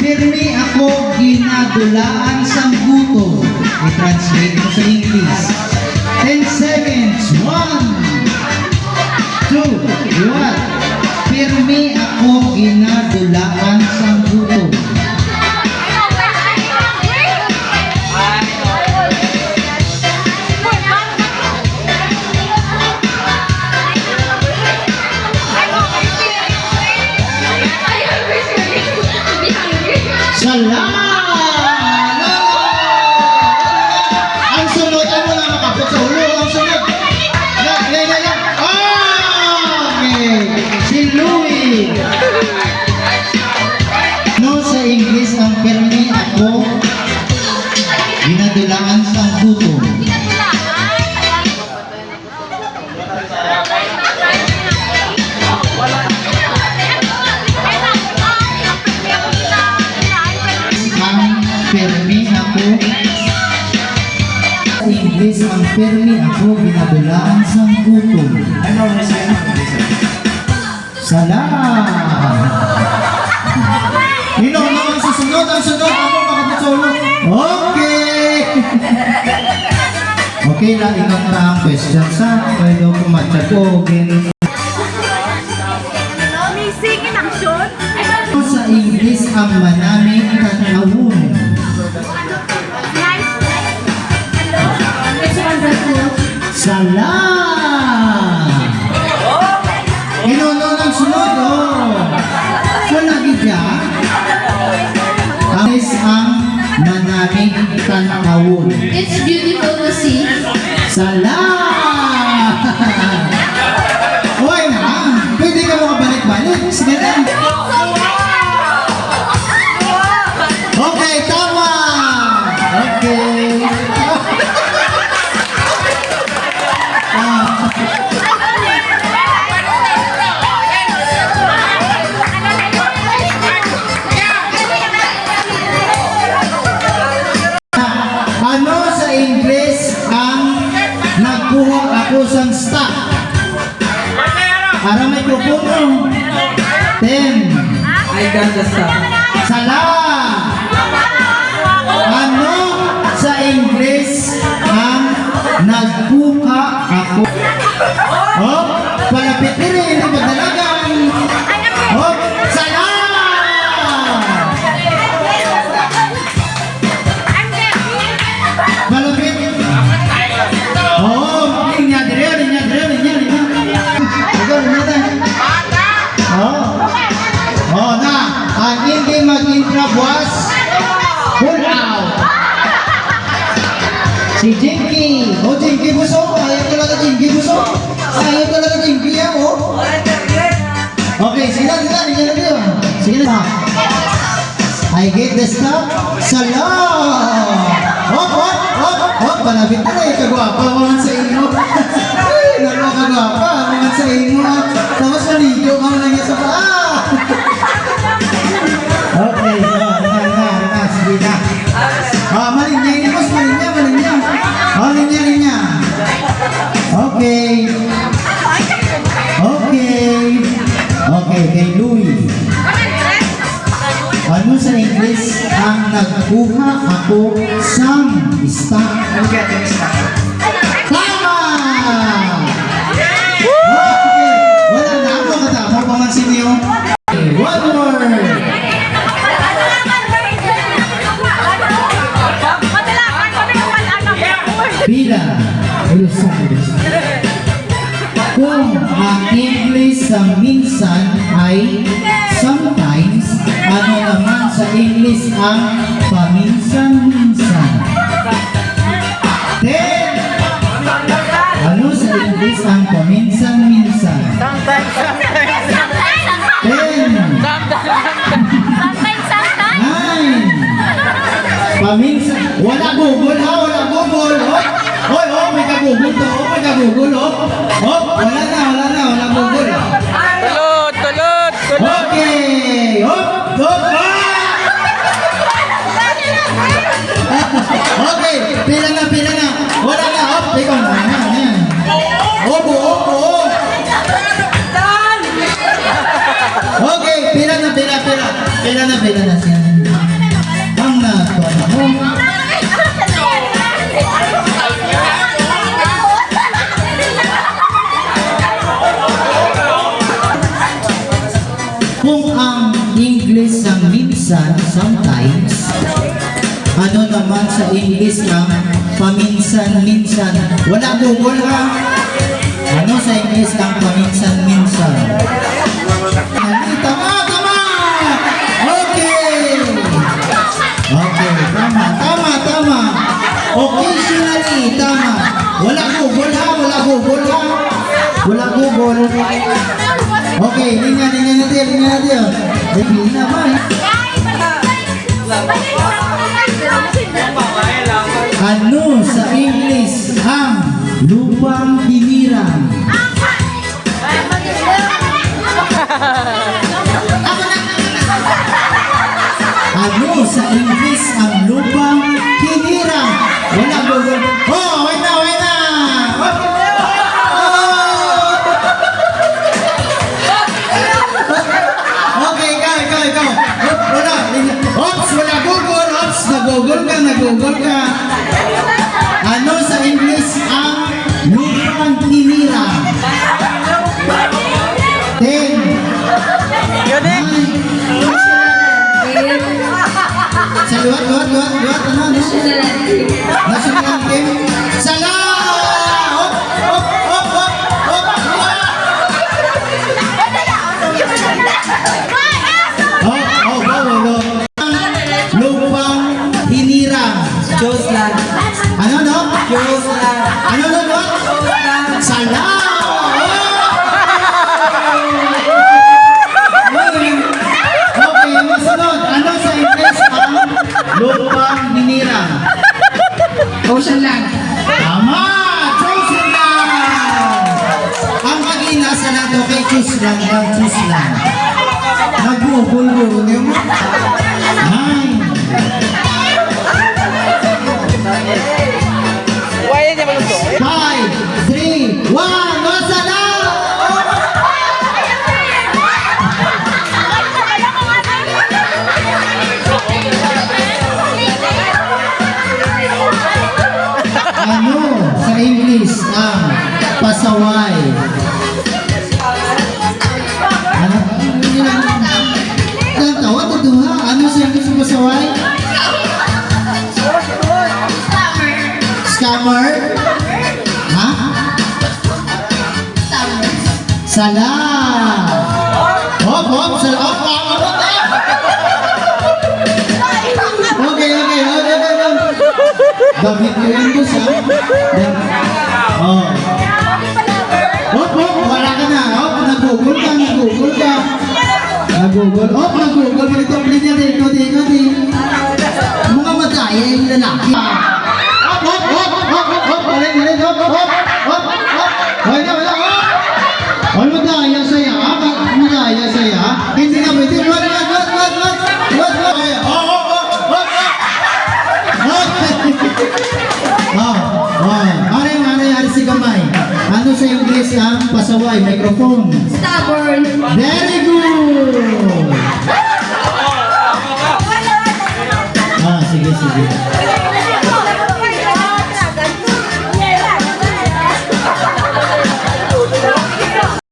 Pirmi ako ginadulaan sa gutom. I-translate mo sa English. 10 seconds. 1, 2, 1. Pirmi ako ginadulaan sa gutom. Salamat! Ang sunod, ano lang makapot sa ulo? Ang sunod. Okay. Si Louie. No, sa English, ang pirmi ako ginadulaan sa gutom. Pirmi ako sa English, ang pirmi ako ginadulaan sa gutom. Ano na siya? Salamat! Nino, ang susunod, ako makapot sa ulo. Okay! Okay lang, ingat na ang question sa pwede ko matsyagogin. Missing in action? Sa English, ang manaming kanawon. It's wonderful. Salam! Inono ng sunod, wala gidya. Ang ang manaming kanawon. It's beautiful to see. Salam! Huwag na, pwede ka makabalik-balik. Sige na. Okay, tama! Okay. Ano sa English ang nagkuha ako sa stock? Para may mikropono. 10. I got the stuff. Sala! Ano sa English ang nagkuha ako? Oh, palapit din eh, hindi magdalagan. Oh, sala! Malapit. Oh, linya dire. Ikaw, linya tayo. Oh, na. Ang hindi mag-intrabuas, pull out. Si Jinky. Oh, Jinky Buso. Ayaw talaga Jinky Buso. Ayaw talaga Jinky yan, oh. Okay, sige na. Sige na. I get the stuff. Salam! Hop, panabit na eh. Kagwapa naman sa inyo. Ay, kagwapa naman sa inyo. Tapos maligo ka lang niya sa paa. Okay, na. Sige na. Malinya ini, bos. Malinya. Oh, linya. Okay, kay Louie. Ano sa English ang nagkuha ako sang stock? I'm getting stuff. Tama! Okay, wala na ako katapos pamansin niyo. One more! Pila. Kung ang English sa minsan ay sometimes, ano naman sa English ang paminsan-minsan? 10. Ano sa English ang paminsan-minsan? 10. 9. Paminsan. Wala Google ha, wala Google. Hoy, may ka-Google to. May ka-Google, wala na, Google. Tulot. Okay. Okay, pila na. Wala na, ikaw na. Yan. Opo. Okay, pila na siya. ang English ng minsan, sometimes? Ano naman sa English ang paminsan-minsan? Wala Google ha? Ano sa English ang paminsan-minsan? Tama, tama! Okay! Okay, tama, tama, tama. Occasionally, tama. Wala Google ha? Wala Google ha? Wala Google. Okay, linya natin. Hindi na ba eh? Ano sa English ang lupang hinirang? Ano sa English ang lupang hinirang? Wala Google. Oh, wait na. Okay, ikaw. Wala. Ops, wala Google. Ops, nag-Google ka. Ano sa English ang lupang hinirang? 10. Yudik! Sa luwat. Ano? National anthem. Sala! Hop! Go. Lupang hinirang. Diyos lang. Ano, no? Diyos lang. Ano? Sala! Okay, masunod. Ano sa English ang lupang hinirang? Ocean lang. Tama! Choose lang! Ang mag-ina sa nato kay choose lang. Nag-google niyo mo. Nine. Why niya malusog? 5, 3, 1, masala! Ano sa English ang pasaway? Ano? Ang tawa ito ha? Ano sa English ang pasaway? Scammer? Ha? Sala! Hop! Sala! Hop! Okay. Gamit ko yun ko sa... Oh. Hop! Wala ka na. Hop! Nag-google ka. Nag-google. Ganito ang linya din. Mga madaya yung lalaki. Hop! Balik. Hop! Wala. Ano madaya saya? Madaya saya? Hindi na pwede. What? Ano si Gamay? Ano sa English ang pasaway? Microphone. Stubborn. Very